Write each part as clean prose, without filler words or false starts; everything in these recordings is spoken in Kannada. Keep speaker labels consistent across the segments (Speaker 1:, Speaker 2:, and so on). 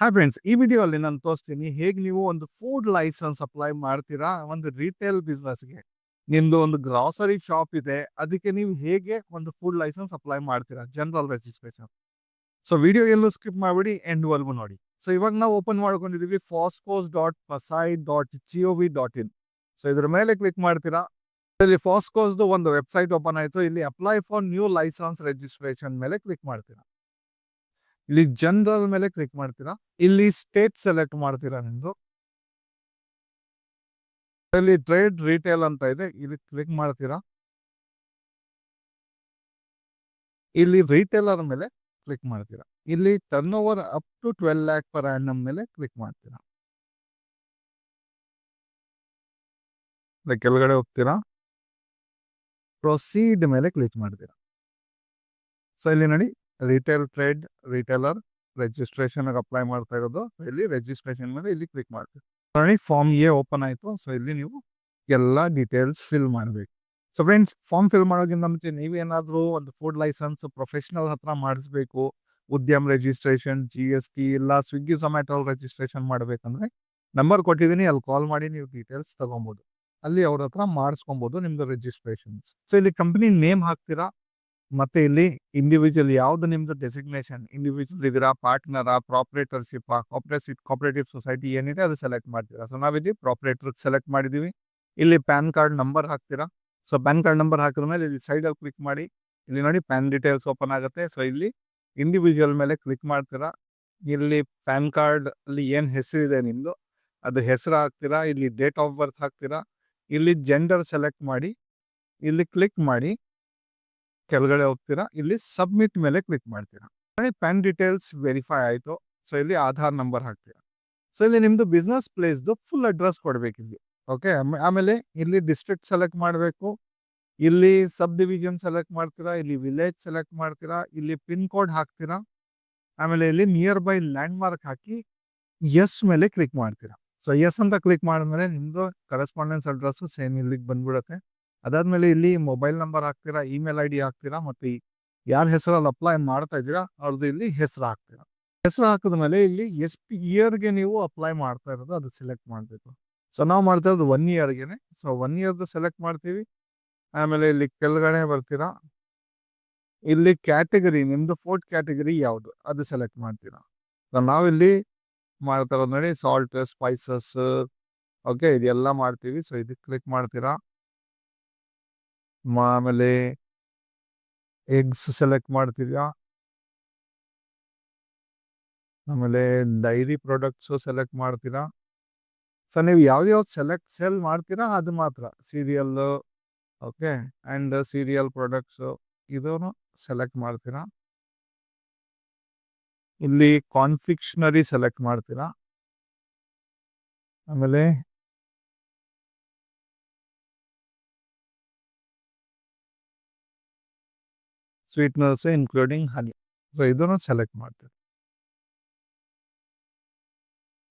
Speaker 1: ಹಾಯ್ ಫ್ರೆಂಡ್ಸ್, ಈ ವಿಡಿಯೋಲ್ಲಿ ನಾನು ತೋರಿಸ್ತೀನಿ ಹೇಗೆ ನೀವು ಒಂದು ಫುಡ್ ಲೈಸೆನ್ಸ್ ಅಪ್ಲೈ ಮಾಡ್ತೀರಾ ಒಂದು ರಿಟೇಲ್ ಬಿಸ್ನೆಸ್ಗೆ. ನಿಮ್ದು ಒಂದು ಗ್ರಾಸರಿ ಶಾಪ್ ಇದೆ, ಅದಕ್ಕೆ ನೀವು ಹೇಗೆ ಒಂದು ಫುಡ್ ಲೈಸೆನ್ಸ್ ಅಪ್ಲೈ ಮಾಡ್ತೀರಾ, ಜನರಲ್ ರಿಜಿಸ್ಟ್ರೇಷನ್. ಸೊ ವಿಡಿಯೋ ಎಲ್ಲೂ ಸ್ಕಿಪ್ ಮಾಡಿಬಿಡಿ, ಎಂಡ್ವರೆಗೂ ನೋಡಿ. ಸೊ ಇವಾಗ ನಾವು ಓಪನ್ ಮಾಡ್ಕೊಂಡಿದ್ದೀವಿ foscos.pasai.gov.in. ಸೊ ಇದ್ರ ಮೇಲೆ ಕ್ಲಿಕ್ ಮಾಡ್ತೀರಾ. ಇಲ್ಲಿ ಫಾಸ್ಕೋಸ್ದು ಒಂದು ವೆಬ್ಸೈಟ್ ಓಪನ್ ಆಯಿತು. ಇಲ್ಲಿ apply for new license registration ಮೇಲೆ ಕ್ಲಿಕ್ ಮಾಡ್ತೀರಾ. ಇಲ್ಲಿ ಜನರಲ್ ಮೇಲೆ ಕ್ಲಿಕ್ ಮಾಡ್ತೀರಾ. ಇಲ್ಲಿ ಸ್ಟೇಟ್ ಸೆಲೆಕ್ಟ್ ಮಾಡ್ತೀರಾ ನಿಮ್ದು. ಇಲ್ಲಿ ಟ್ರೇಡ್ ರಿಟೇಲ್ ಅಂತ ಇದೆ, ಇಲ್ಲಿ ಕ್ಲಿಕ್ ಮಾಡ್ತೀರಾ. ಇಲ್ಲಿ ರಿಟೇಲರ್ ಮೇಲೆ ಕ್ಲಿಕ್ ಮಾಡ್ತೀರಾ. ಇಲ್ಲಿ turn over up to 12 lakh per annum ಮೇಲೆ ಕ್ಲಿಕ್ ಮಾಡ್ತೀರಾ. ಕೆಳಗಡೆ ಹೋಗ್ತೀರಾ, ಪ್ರೊಸೀಡ್ ಮೇಲೆ ಕ್ಲಿಕ್ ಮಾಡ್ತೀರಾ. ಸೊ ಇಲ್ಲಿ ನೋಡಿ, retail trade retailer registration apply ಮಾಡ್ತಾ ಇರೋದು. ಇಲ್ಲಿ ರಿಜಿಸ್ಟ್ರೇಷನ್ ಮೇಲೆ ಇಲ್ಲಿ ಕ್ಲಿಕ್ ಮಾಡ್ತೀರಾ. ನೋಡಿ, ಫಾರ್ಮ್ ಎ ಓಪನ್ ಆಯಿತು. ಸೊ ಇಲ್ಲಿ ನೀವು ಎಲ್ಲ ಡೀಟೇಲ್ಸ್ ಫಿಲ್ ಮಾಡಬೇಕು. ಸೊ ಫ್ರೆಂಡ್ಸ್, ಫಾರ್ಮ್ ಫಿಲ್ ಮಾಡೋಕ್ಕಿಂತ ಮುಂಚೆ ನೀವೇನಾದರೂ ಒಂದು ಫುಡ್ ಲೈಸೆನ್ಸ್ ಪ್ರೊಫೆಷನಲ್ ಹತ್ರ ಮಾಡಿಸ್ಬೇಕು, ಉದ್ಯಮ್ ರಿಜಿಸ್ಟ್ರೇಷನ್, GST ಇಲ್ಲ ಸ್ವಿಗ್ಗಿ ಝೊಮ್ಯಾಟೊ ರಿಜಿಸ್ಟ್ರೇಷನ್ ಮಾಡಬೇಕಂದ್ರೆ ನಂಬರ್ ಕೊಟ್ಟಿದ್ದೀನಿ, ಅಲ್ಲಿ ಕಾಲ್ ಮಾಡಿ ನೀವು ಡೀಟೇಲ್ಸ್ ತಗೊಬೋದು. ಅಲ್ಲಿ ಅವ್ರ ಹತ್ರ ಮಾಡಿಸ್ಕೊಬೋದು ನಿಮ್ದು ರಿಜಿಸ್ಟ್ರೇಷನ್ಸ್. ಸೊ ಇಲ್ಲಿ ಕಂಪ್ನಿ ನೇಮ್ ಹಾಕ್ತೀರಾ, ಮತ್ತೆ ಇಲ್ಲಿ ಇಂಡಿವಿಜುವಲ್ ಯಾವ್ದು ನಿಮ್ದು ಡೆಸಿಗ್ನೇಷನ್, ಇಂಡಿವಿಜುವಲ್ ಇದೀರಾ, ಪಾರ್ಟ್ನರಾ, ಪ್ರಾಪರೇಟರ್ಶಿಪ್, ಕೋಆಪರೇಟಿವ್ ಸೊಸೈಟಿ ಏನಿದೆ ಅದು ಸೆಲೆಕ್ಟ್ ಮಾಡ್ತೀರಾ. ಸೊ ನಾವಿಲ್ಲಿ ಪ್ರಾಪರೇಟರ್ ಸೆಲೆಕ್ಟ್ ಮಾಡಿದೀವಿ. ಇಲ್ಲಿ ಪ್ಯಾನ್ ಕಾರ್ಡ್ ನಂಬರ್ ಹಾಕ್ತೀರಾ. ಸೊ ಪ್ಯಾನ್ ಕಾರ್ಡ್ ನಂಬರ್ ಹಾಕಿದ್ಮೇಲೆ ಇಲ್ಲಿ ಸೈಡಲ್ಲಿ ಕ್ಲಿಕ್ ಮಾಡಿ, ಇಲ್ಲಿ ನೋಡಿ ಪ್ಯಾನ್ ಡೀಟೇಲ್ಸ್ ಓಪನ್ ಆಗುತ್ತೆ. ಸೊ ಇಲ್ಲಿ ಇಂಡಿವಿಜುವಲ್ ಮೇಲೆ ಕ್ಲಿಕ್ ಮಾಡ್ತೀರಾ. ಇಲ್ಲಿ ಪ್ಯಾನ್ ಕಾರ್ಡ್ ಅಲ್ಲಿ ಏನ್ ಹೆಸರಿದೆ ನಿಮ್ದು ಅದು ಹೆಸರು ಹಾಕ್ತೀರಾ. ಇಲ್ಲಿ ಡೇಟ್ ಆಫ್ ಬರ್ತ್ ಹಾಕ್ತೀರಾ. ಇಲ್ಲಿ ಜೆಂಡರ್ ಸೆಲೆಕ್ಟ್ ಮಾಡಿ, ಇಲ್ಲಿ ಕ್ಲಿಕ್ ಮಾಡಿ ಕೆಳಗಡೆ ಹೋಗ್ತೀರಾ. ಇಲ್ಲಿ ಸಬ್ಮಿಟ್ ಮೇಲೆ ಕ್ಲಿಕ್ ಮಾಡ್ತೀರಾ. ಪ್ಯಾನ್ ಡೀಟೇಲ್ಸ್ ವೆರಿಫೈ ಆಯ್ತು. ಸೊ ಇಲ್ಲಿ ಆಧಾರ್ ನಂಬರ್ ಹಾಕ್ತೀರಾ. ಸೊ ಇಲ್ಲಿ ನಿಮ್ದು ಬಿಸ್ನೆಸ್ ಪ್ಲೇಸ್ದು ಫುಲ್ ಅಡ್ರೆಸ್ ಕೊಡ್ಬೇಕು ಇಲ್ಲಿ. ಓಕೆ, ಆಮೇಲೆ ಇಲ್ಲಿ ಡಿಸ್ಟ್ರಿಕ್ಟ್ ಸೆಲೆಕ್ಟ್ ಮಾಡಬೇಕು. ಇಲ್ಲಿ ಸಬ್ ಡಿವಿಷನ್ ಸೆಲೆಕ್ಟ್ ಮಾಡ್ತೀರಾ. ಇಲ್ಲಿ ವಿಲೇಜ್ ಸೆಲೆಕ್ಟ್ ಮಾಡ್ತೀರಾ. ಇಲ್ಲಿ ಪಿನ್ ಕೋಡ್ ಹಾಕ್ತೀರಾ. ಆಮೇಲೆ ಇಲ್ಲಿ ನಿಯರ್ ಬೈ ಲ್ಯಾಂಡ್ ಮಾರ್ಕ್ ಹಾಕಿ ಎಸ್ ಮೇಲೆ ಕ್ಲಿಕ್ ಮಾಡ್ತೀರಾ. ಸೊ ಎಸ್ ಅಂತ ಕ್ಲಿಕ್ ಮಾಡಿದ್ಮೇಲೆ ನಿಮ್ದು ಕರೆಸ್ಪಾಂಡೆನ್ಸ್ ಅಡ್ರೆಸ್ ಸೇಮ್ ಇಲ್ಲಿಗೆ ಬಂದ್ಬಿಡುತ್ತೆ. ಅದಾದ್ಮೇಲೆ ಇಲ್ಲಿ ಮೊಬೈಲ್ ನಂಬರ್ ಹಾಕ್ತೀರಾ, ಇಮೇಲ್ ID ಹಾಕ್ತೀರಾ, ಮತ್ತೆ ಯಾರ ಹೆಸರಲ್ಲಿ ಅಪ್ಲೈ ಮಾಡ್ತಾ ಇದ್ದೀರಾ ಅವ್ರದ್ದು ಇಲ್ಲಿ ಹೆಸರು ಹಾಕ್ತೀರಾ. ಹೆಸರು ಹಾಕಿದ್ಮೇಲೆ ಇಲ್ಲಿ ಎಷ್ಟು ಇಯರ್ಗೆ ನೀವು ಅಪ್ಲೈ ಮಾಡ್ತಾ ಇರೋದು ಅದು ಸೆಲೆಕ್ಟ್ ಮಾಡಬೇಕು. ಸೊ ನಾವು ಮಾಡ್ತಾ ಇರೋದು 1 yearಗೆನೆ. ಸೊ 1 yearದು ಸೆಲೆಕ್ಟ್ ಮಾಡ್ತೀವಿ. ಆಮೇಲೆ ಇಲ್ಲಿ ಕೆಳಗಡೆ ಬರ್ತೀರಾ. ಇಲ್ಲಿ ಕ್ಯಾಟಗರಿ ನಿಮ್ದು ಫುಡ್ ಕ್ಯಾಟಗರಿ ಯಾವುದು ಅದು ಸೆಲೆಕ್ಟ್ ಮಾಡ್ತೀರಾ. ಸೊ ನಾವಿಲ್ಲಿ ಮಾಡ್ತಾ ಇರೋದು ನೋಡಿ, ಸಾಲ್ಟ್, ಸ್ಪೈಸಸ್, ಓಕೆ, ಇದೆಲ್ಲ ಮಾಡ್ತೀವಿ. ಸೊ ಇದಕ್ಕೆ ಕ್ಲಿಕ್ ಮಾಡ್ತೀರಾ. ಆಮೇಲೆ ಎಗ್ಸ್ ಸೆಲೆಕ್ಟ್ ಮಾಡ್ತೀರಾ. ಆಮೇಲೆ ಡೈರಿ ಪ್ರಾಡಕ್ಟ್ಸ್ ಸೆಲೆಕ್ಟ್ ಮಾಡ್ತೀರಾ. ಸೊ ನೀವು ಯಾವ್ದು ಸೆಲ್ ಮಾಡ್ತೀರಾ ಅದು ಮಾತ್ರ serial, okay, and serial products ಇದನ್ನು ಸೆಲೆಕ್ಟ್ ಮಾಡ್ತೀರಾ. ಇಲ್ಲಿ ಕಾನ್ಫಿಕ್ಷನರಿ ಸೆಲೆಕ್ಟ್ ಮಾಡ್ತೀರಾ. ಆಮೇಲೆ ಸ್ವೀಟ್ನರ್ಸ್ ಇನ್ಕ್ಲೂಡಿಂಗ್ ಹನಿ, ಸೊ ಇದನ್ನು ಸೆಲೆಕ್ಟ್ ಮಾಡ್ತೀರಾ.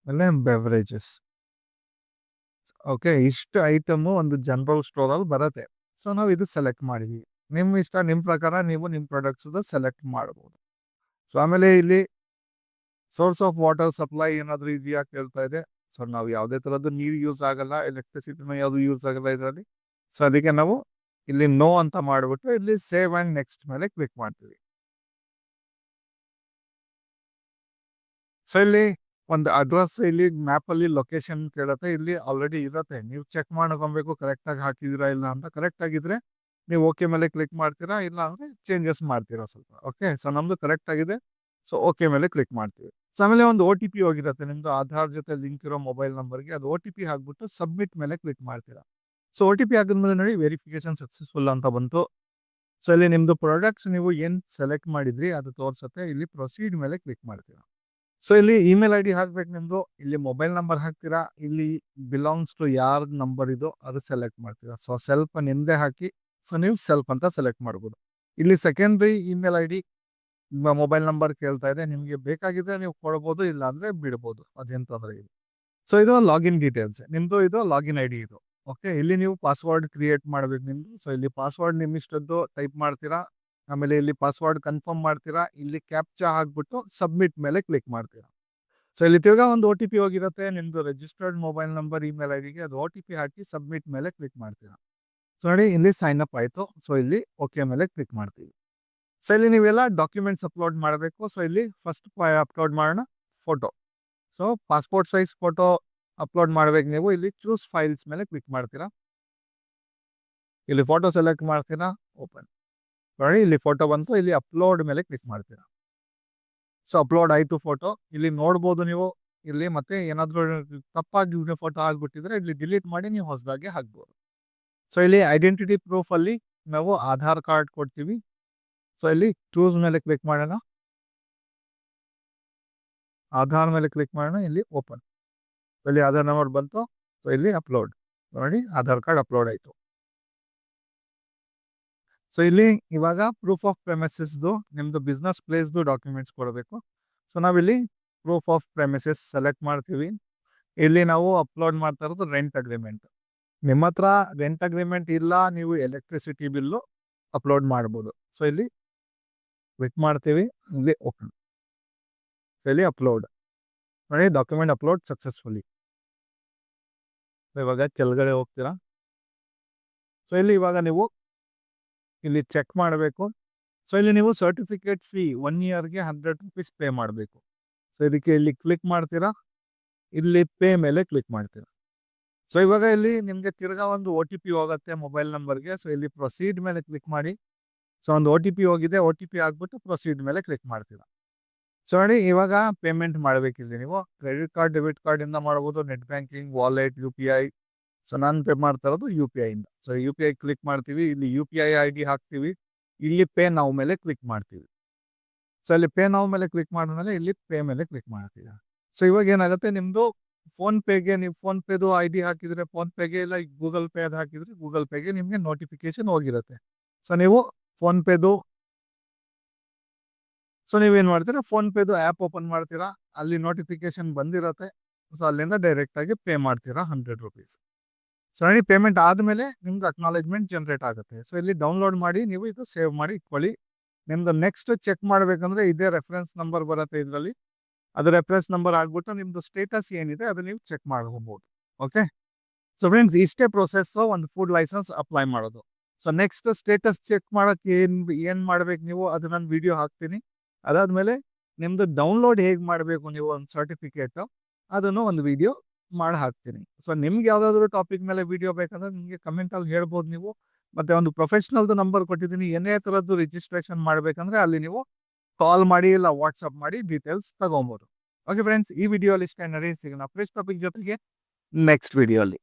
Speaker 1: ಆಮೇಲೆ ಬೆವರೇಜಸ್, ಓಕೆ, ಇಷ್ಟು ಐಟಮು ಒಂದು ಜನರಲ್ ಸ್ಟೋರಲ್ಲಿ ಬರುತ್ತೆ. ಸೊ ನಾವು ಇದು ಸೆಲೆಕ್ಟ್ ಮಾಡಿದೀವಿ. ನಿಮ್ಮ ಇಷ್ಟ, ನಿಮ್ಮ ಪ್ರಕಾರ ನೀವು ನಿಮ್ಮ ಪ್ರಾಡಕ್ಟ್ಸ್ ಸೆಲೆಕ್ಟ್ ಮಾಡ್ಬೋದು. ಸೊ ಆಮೇಲೆ ಇಲ್ಲಿ ಸೋರ್ಸ್ ಆಫ್ ವಾಟರ್ ಸಪ್ಲೈ ಏನಾದರೂ ಇದೆಯಾ ಕೇಳ್ತಾ ಇದೆ. ಸೊ ನಾವು ಯಾವುದೇ ಥರದ್ದು ನೀರು ಯೂಸ್ ಆಗಲ್ಲ, ಎಲೆಕ್ಟ್ರಿಸಿಟಿನೂ ಯಾವುದು ಯೂಸ್ ಆಗಲ್ಲ ಇದರಲ್ಲಿ. ಸೊ ಅದಕ್ಕೆ ನಾವು ಇಲ್ಲಿ ನೋ ಅಂತ ಮಾಡಿಬಿಟ್ಟು ಇಲ್ಲಿ ಸೇವ್ ಆ್ಯಂಡ್ ನೆಕ್ಸ್ಟ್ ಮೇಲೆ ಕ್ಲಿಕ್ ಮಾಡ್ತೀವಿ. ಸೊ ಇಲ್ಲಿ ಒಂದು ಅಡ್ರೆಸ್, ಇಲ್ಲಿ ಮ್ಯಾಪಲ್ಲಿ ಲೊಕೇಶನ್ ಕೇಳುತ್ತೆ. ಇಲ್ಲಿ ಆಲ್ರೆಡಿ ಇರುತ್ತೆ, ನೀವು ಚೆಕ್ ಮಾಡ್ಕೊಬೇಕು ಕರೆಕ್ಟಾಗಿ ಹಾಕಿದ್ದೀರಾ ಇಲ್ಲ ಅಂತ. ಕರೆಕ್ಟ್ ಆಗಿದ್ರೆ ನೀವು ಓಕೆ ಮೇಲೆ ಕ್ಲಿಕ್ ಮಾಡ್ತೀರಾ, ಇಲ್ಲ ಅಂದರೆ ಚೇಂಜಸ್ ಮಾಡ್ತೀರಾ ಸ್ವಲ್ಪ. ಓಕೆ, ಸೊ ನಮ್ಮದು ಕರೆಕ್ಟ್ ಆಗಿದೆ. ಸೊ ಓಕೆ ಮೇಲೆ ಕ್ಲಿಕ್ ಮಾಡ್ತೀವಿ. ಸೊ ಆಮೇಲೆ ಒಂದು OTP ಹೋಗಿರುತ್ತೆ ನಿಮ್ಮದು ಆಧಾರ್ ಜೊತೆ ಲಿಂಕ್ ಇರೋ ಮೊಬೈಲ್ ನಂಬರ್ಗೆ. ಅದು OTP ಹಾಕ್ಬಿಟ್ಟು ಸಬ್ಮಿಟ್ ಮೇಲೆ ಕ್ಲಿಕ್ ಮಾಡ್ತೀರಾ. ಸೊ OTP ಹಾಕಿದ್ಮೇಲೆ ನೋಡಿ ವೆರಿಫಿಕೇಶನ್ ಸಕ್ಸಸ್ಫುಲ್ ಅಂತ ಬಂತು. ಸೊ ಇಲ್ಲಿ ನಿಮ್ಮದು ಪ್ರಾಡಕ್ಟ್ಸ್ ನೀವು ಏನು ಸೆಲೆಕ್ಟ್ ಮಾಡಿದ್ರಿ ಅದು ತೋರಿಸುತ್ತೆ. ಇಲ್ಲಿ ಪ್ರೊಸೀಡ್ ಮೇಲೆ ಕ್ಲಿಕ್ ಮಾಡ್ತೀರಾ. ಸೊ ಇಲ್ಲಿ ಇಮೇಲ್ ID ಹಾಕ್ಬೇಕು ನಿಮ್ಮದು. ಇಲ್ಲಿ ಮೊಬೈಲ್ ನಂಬರ್ ಹಾಕ್ತೀರಾ. ಇಲ್ಲಿ ಬಿಲಾಂಗ್ಸ್ ಟು ಯಾರ ನಂಬರ್ ಇದೋ ಅದು ಸೆಲೆಕ್ಟ್ ಮಾಡ್ತೀರಾ. ಸೊ ಸೆಲ್ಫ್ ನಿಮ್ಮದೇ ಹಾಕಿ, ಸೊ ನೀವು ಸೆಲ್ಫ್ ಅಂತ ಸೆಲೆಕ್ಟ್ ಮಾಡ್ಬೋದು. ಇಲ್ಲಿ secondary email ID mobile number ಕೇಳ್ತಾ ಇದೆ. ನಿಮಗೆ ಬೇಕಾಗಿದ್ರೆ ನೀವು ಕೊಡ್ಬೋದು, ಇಲ್ಲ ಅಂದರೆ ಬಿಡ್ಬೋದು, ಅದೇನು ತೊಂದರೆ ಇಲ್ಲ. ಸೊ ಇದು ಲಾಗಿನ್ ಡೀಟೇಲ್ಸ್ ನಿಮ್ಮದು, ಇದು ಲಾಗಿನ್ ID ಇದು. ಓಕೆ, ಇಲ್ಲಿ ನೀವು ಪಾಸ್ವರ್ಡ್ ಕ್ರಿಯೇಟ್ ಮಾಡಬೇಕು ನಿಮ್ಮದು. ಸೊ ಇಲ್ಲಿ ಪಾಸ್ವರ್ಡ್ ನಿಮ್ಮಿಷ್ಟದ್ದು ಟೈಪ್ ಮಾಡ್ತೀರಾ. ಆಮೇಲೆ ಇಲ್ಲಿ ಪಾಸ್ವರ್ಡ್ ಕನ್ಫರ್ಮ್ ಮಾಡ್ತೀರಾ. ಇಲ್ಲಿ ಕ್ಯಾಪ್ಚಾ ಹಾಕ್ಬಿಟ್ಟು ಸಬ್ಮಿಟ್ ಮೇಲೆ ಕ್ಲಿಕ್ ಮಾಡ್ತೀರಾ. ಸೊ ಇಲ್ಲಿ ತಿರ್ಗಾ ಒಂದು ಒ ಟಿ ಪಿ ಹೋಗಿರುತ್ತೆ ನಿಮ್ದು registered mobile number email I ಡಿಗೆ. ಅದು ಒ ಟಿ ಪಿ ಹಾಕಿ ಸಬ್ಮಿಟ್ ಮೇಲೆ ಕ್ಲಿಕ್ ಮಾಡ್ತೀರಾ. ಸೊ ನೋಡಿ ಇಲ್ಲಿ ಸೈನ್ ಅಪ್ ಆಯಿತು. ಸೊ ಇಲ್ಲಿ ಓಕೆ ಮೇಲೆ ಕ್ಲಿಕ್ ಮಾಡ್ತೀವಿ. ಸೊ ಇಲ್ಲಿ ನೀವೆಲ್ಲ ಡಾಕ್ಯುಮೆಂಟ್ಸ್ ಅಪ್ಲೋಡ್ ಮಾಡಬೇಕು. ಸೊ ಇಲ್ಲಿ ಫಸ್ಟ್ ಅಪ್ಲೋಡ್ ಮಾಡೋಣ photo. So passport size photo upload ಮಾಡ್ಬೇಕು ನೀವು. ಇಲ್ಲಿ ಚೂಸ್ ಫೈಲ್ಸ್ ಮೇಲೆ ಕ್ಲಿಕ್ ಮಾಡ್ತೀರಾ. ಇಲ್ಲಿ ಫೋಟೋ ಸೆಲೆಕ್ಟ್ ಮಾಡ್ತೀರಾ, ಓಪನ್ ನೋಡಿ ಇಲ್ಲಿ ಫೋಟೋ ಬಂತು. ಇಲ್ಲಿ ಅಪ್ಲೋಡ್ ಮೇಲೆ ಕ್ಲಿಕ್ ಮಾಡ್ತೀರಾ. ಸೊ ಅಪ್ಲೋಡ್ ಆಯಿತು ಫೋಟೋ. ಇಲ್ಲಿ ನೋಡ್ಬೋದು ನೀವು. ಇಲ್ಲಿ ಮತ್ತೆ ಏನಾದರೂ ತಪ್ಪಾಗಿ ಫೋಟೋ ಆಗ್ಬಿಟ್ಟಿದ್ರೆ ಇಲ್ಲಿ ಡಿಲೀಟ್ ಮಾಡಿ ನೀವು ಹೊಸದಾಗಿ ಹಾಕ್ಬೋದು. ಸೊ ಇಲ್ಲಿ ಐಡೆಂಟಿಟಿ ಪ್ರೂಫಲ್ಲಿ ನಾವು ಆಧಾರ್ ಕಾರ್ಡ್ ಕೊಡ್ತೀವಿ. ಸೊ ಇಲ್ಲಿ ಚೂಸ್ ಮೇಲೆ ಕ್ಲಿಕ್ ಮಾಡೋಣ. ಆಧಾರ್ ಮೇಲೆ ಕ್ಲಿಕ್ ಮಾಡೋಣ. ಇಲ್ಲಿ ಓಪನ್. ಇಲ್ಲಿ ಆಧಾರ್ ನಂಬರ್ ಬಂತು. ಸೊ ಇಲ್ಲಿ ಅಪ್ಲೋಡ್ ನೋಡಿ ಆಧಾರ್ ಕಾರ್ಡ್ ಅಪ್ಲೋಡ್ ಆಯಿತು. ಸೊ ಇಲ್ಲಿ ಇವಾಗ ಪ್ರೂಫ್ ಆಫ್ ಪ್ರೆಮಿಸಸ್ದು ನಿಮ್ಮದು ಬಿಸ್ನೆಸ್ ಪ್ಲೇಸ್ದು ಡಾಕ್ಯುಮೆಂಟ್ಸ್ ಕೊಡಬೇಕು. ಸೊ ನಾವಿಲ್ಲಿ ಪ್ರೂಫ್ ಆಫ್ ಪ್ರೆಮಿಸಸ್ ಸೆಲೆಕ್ಟ್ ಮಾಡ್ತೀವಿ. ಇಲ್ಲಿ ನಾವು ಅಪ್ಲೋಡ್ ಮಾಡ್ತಾ ಇರೋದು ರೆಂಟ್ ಅಗ್ರಿಮೆಂಟ್. ನಿಮ್ಮ ಹತ್ರ ರೆಂಟ್ ಅಗ್ರಿಮೆಂಟ್ ಇಲ್ಲ, ನೀವು ಎಲೆಕ್ಟ್ರಿಸಿಟಿ ಬಿಲ್ಲು ಅಪ್ಲೋಡ್ ಮಾಡ್ಬೋದು. ಸೊ ಇಲ್ಲಿ ಕ್ಲಿಕ್ ಮಾಡ್ತೀವಿ. ಇಲ್ಲಿ ಓಪನ್. ಸೊ ಇಲ್ಲಿ ಅಪ್ಲೋಡ್ ನೋಡಿ ಡಾಕ್ಯುಮೆಂಟ್ ಅಪ್ಲೋಡ್ ಸಕ್ಸಸ್ಫುಲಿ. ಇವಾಗ ಕೆಳಗಡೆ ಹೋಗ್ತೀರಾ. ಸೊ ಇಲ್ಲಿ ಇವಾಗ ನೀವು ಇಲ್ಲಿ ಚೆಕ್ ಮಾಡಬೇಕು. ಸೊ ಇಲ್ಲಿ ನೀವು ಸರ್ಟಿಫಿಕೇಟ್ ಫೀ 1 ಇಯರ್ಗೆ 100 ರೂಪೀಸ್ ಪೇ ಮಾಡಬೇಕು. ಸೊ ಇದಕ್ಕೆ ಇಲ್ಲಿ ಕ್ಲಿಕ್ ಮಾಡ್ತೀರಾ. ಇಲ್ಲಿ ಪೇ ಮೇಲೆ ಕ್ಲಿಕ್ ಮಾಡ್ತೀರಾ. ಸೊ ಇವಾಗ ಇಲ್ಲಿ ನಿಮಗೆ ತಿರ್ಗಾ ಒಂದು ಒ ಟಿ ಪಿ ಹೋಗುತ್ತೆ ಮೊಬೈಲ್ ನಂಬರ್ಗೆ. ಸೊ ಇಲ್ಲಿ ಪ್ರೊಸೀಡ್ ಮೇಲೆ ಕ್ಲಿಕ್ ಮಾಡಿ. ಸೊ ಒಂದು ಒ ಟಿ ಪಿ ಹೋಗಿದೆ. ಒ ಟಿ ಪಿ ಹಾಕ್ಬಿಟ್ಟು ಪ್ರೊಸೀಡ್ ಮೇಲೆ ಕ್ಲಿಕ್ ಮಾಡ್ತೀರಾ. ಸೊ ನೋಡಿ ಇವಾಗ ಪೇಮೆಂಟ್ ಮಾಡಬೇಕಿಲ್ಲಿ ನೀವು ಕ್ರೆಡಿಟ್ ಕಾರ್ಡ್ ಡೆಬಿಟ್ ಕಾರ್ಡಿಂದ ಮಾಡ್ಬೋದು, net banking, wallet, U P I. So ನಾನು ಪೇ ಮಾಡ್ತಾ ಇರೋದು ಯು ಪಿ ಐಯಿಂದ. So U P I click ಮಾಡ್ತೀವಿ. ಇಲ್ಲಿ U P I I D ಹಾಕ್ತೀವಿ. ಇಲ್ಲಿ ಪೇ ನಾವು ಮೇಲೆ ಕ್ಲಿಕ್ ಮಾಡ್ತೀವಿ. ಸೊ ಇಲ್ಲಿ ಪೇ ನಾವು ಮೇಲೆ ಕ್ಲಿಕ್ ಮಾಡಿದ್ಮೇಲೆ ಇಲ್ಲಿ ಪೇ ಮೇಲೆ ಕ್ಲಿಕ್ ಮಾಡ್ತೀವಿ. ಸೊ ಇವಾಗ ಏನಾಗುತ್ತೆ ನಿಮ್ಮದು ಫೋನ್ಪೇಗೆ ನೀವು ಫೋನ್ಪೇದು ಐ ಡಿ ಹಾಕಿದರೆ ಫೋನ್ಪೇಗೆ, ಇಲ್ಲ ಗೂಗಲ್ ಪೇ ಅದು ಹಾಕಿದರೆ ಗೂಗಲ್ ಪೇಗೆ ನಿಮಗೆ ನೋಟಿಫಿಕೇಶನ್ ಹೋಗಿರುತ್ತೆ. ಸೊ ನೀವು ಫೋನ್ಪೇದು ಸೊ ನೀವೇನು ಮಾಡ್ತೀರಾ, ಫೋನ್ಪೇದು ಆ್ಯಪ್ ಓಪನ್ ಮಾಡ್ತೀರಾ. ಅಲ್ಲಿ ನೋಟಿಫಿಕೇಶನ್ ಬಂದಿರುತ್ತೆ. ಸೊ ಅಲ್ಲಿಂದ ಡೈರೆಕ್ಟಾಗಿ ಪೇ ಮಾಡ್ತೀರಾ 100 ರೂಪೀಸ್. ಸೊ ನೋಡಿ ಪೇಮೆಂಟ್ ಆದಮೇಲೆ ನಿಮ್ದು ಅಕ್ನಾಲೇಜ್ಮೆಂಟ್ ಜನ್ರೇಟ್ ಆಗುತ್ತೆ. ಸೊ ಇಲ್ಲಿ ಡೌನ್ಲೋಡ್ ಮಾಡಿ ನೀವು ಇದು ಸೇವ್ ಮಾಡಿ ಇಟ್ಕೊಳ್ಳಿ. ನಿಮ್ದು ನೆಕ್ಸ್ಟ್ ಚೆಕ್ ಮಾಡಬೇಕಂದ್ರೆ ಇದೇ ರೆಫರೆನ್ಸ್ ನಂಬರ್ ಬರುತ್ತೆ ಇದರಲ್ಲಿ. ಅದು ರೆಫರೆನ್ಸ್ ನಂಬರ್ ಆಗ್ಬಿಟ್ಟು ನಿಮ್ಮದು ಸ್ಟೇಟಸ್ ಏನಿದೆ ಅದು ನೀವು ಚೆಕ್ ಮಾಡ್ಕೋಬೋದು. ಓಕೆ. ಸೊ ಫ್ರೆಂಡ್ಸ್ ಇಷ್ಟೇ ಪ್ರೊಸೆಸ್ಸು ಒಂದು ಫುಡ್ ಲೈಸೆನ್ಸ್ ಅಪ್ಲೈ ಮಾಡೋದು. ಸೊ ನೆಕ್ಸ್ಟ್ ಸ್ಟೇಟಸ್ ಚೆಕ್ ಮಾಡೋಕ್ಕೆ ಏನು ಮಾಡ್ಬೇಕು ನೀವು ಅದು ನಾನು ವಿಡಿಯೋ ಹಾಕ್ತೀನಿ. ಅದಾದಮೇಲೆ ನಿಮ್ಮದು ಡೌನ್ಲೋಡ್ ಹೇಗೆ ಮಾಡಬೇಕು ನೀವು ಒಂದು ಸರ್ಟಿಫಿಕೇಟು ಅದನ್ನು ಒಂದು ವಿಡಿಯೋ ಮಾಡಿ ಹಾಕ್ತೀನಿ. ಸೊ ನಿಮ್ಗೆ ಯಾವುದಾದ್ರೂ ಟಾಪಿಕ್ ಮೇಲೆ ವಿಡಿಯೋ ಬೇಕಂದ್ರೆ ನಿಮಗೆ ಕಮೆಂಟಲ್ಲಿ ಹೇಳ್ಬೋದು ನೀವು. ಮತ್ತು ಒಂದು ಪ್ರೊಫೆಷ್ನಲ್ದು ನಂಬರ್ ಕೊಟ್ಟಿದ್ದೀನಿ. ಏನೇ ಥರದ್ದು ರಿಜಿಸ್ಟ್ರೇಷನ್ ಮಾಡಬೇಕಂದ್ರೆ ಅಲ್ಲಿ ನೀವು ಕಾಲ್ ಮಾಡಿ ಇಲ್ಲ ವಾಟ್ಸಪ್ ಮಾಡಿ ಡೀಟೇಲ್ಸ್ ತಗೊಬೋದು. ಓಕೆ ಫ್ರೆಂಡ್ಸ್, ಈ ವಿಡಿಯೋಲಿ ಇಷ್ಟ ನಡಿ ಸಿಗೋಣ ಫ್ರೆಶ್ ಟಾಪಿಕ್ ಜೊತೆಗೆ ನೆಕ್ಸ್ಟ್ ವಿಡಿಯೋಲಿ.